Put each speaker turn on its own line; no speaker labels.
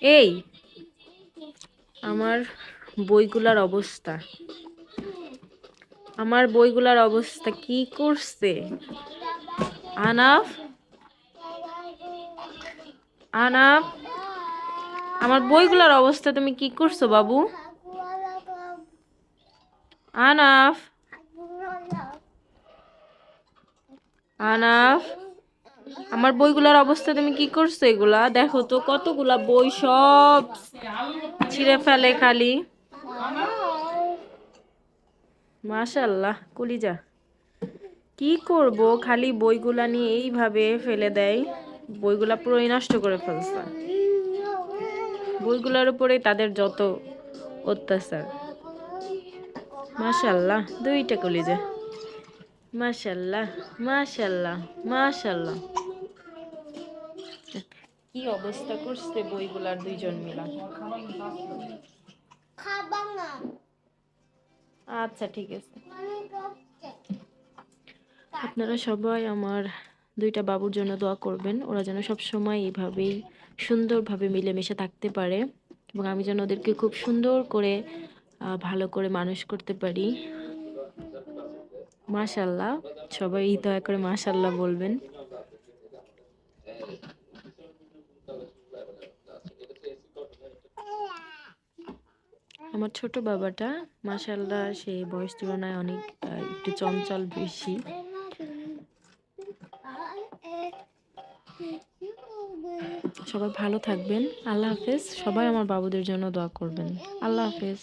এই আমার বইগুলার অবস্থা, আমার বইগুলার অবস্থা কি করছে? আনাফ, আনাফ, আমার বইগুলার অবস্থা তুমি কি করছো বাবু? আনাফ, আনাফ, আমার বইগুলার অবস্থা তুমি কি করছো? এগুলা দেখো তো, কতগুলা বই সব ছিঁড়ে ফেলে খালি। মাশাআল্লাহ, কলিজা। কি করব, খালি বইগুলা নিয়ে এইভাবে ফেলে দেয়, বইগুলা পুরোই নষ্ট করে ফেলছে। বইগুলোর উপরে তাদের যত অত্যাচার। মাশাআল্লাহ, দুইটা কলিজা। মাশাআল্লাহ, মাশাআল্লাহ, মাশাআল্লাহ। কি অবস্থা করছে বইগুলার দুইজন মিলা। আচ্ছা ঠিক আছে। আপনারা সবাই আমার দুইটা বাবুর জন্য দোয়া করবেন, ওরা যেন সব সময় এইভাবেই সুন্দরভাবে মিলেমিশে থাকতে পারে এবং আমি যেন ওদেরকে খুব সুন্দর করে ভালো করে মানুষ করতে পারি। মাশাআল্লাহ, সবাই দয়া করে মাশাআল্লাহ বলবেন। আমার ছোট বাবাটা মাশাআল্লাহ সে বয়স তুলনায় অনেক একটু চঞ্চল বেশি। সবাই ভালো থাকবেন। আল্লাহ হাফেজ। সবাই আমার বাবুদের জন্য দোয়া করবেন। আল্লাহ হাফেজ।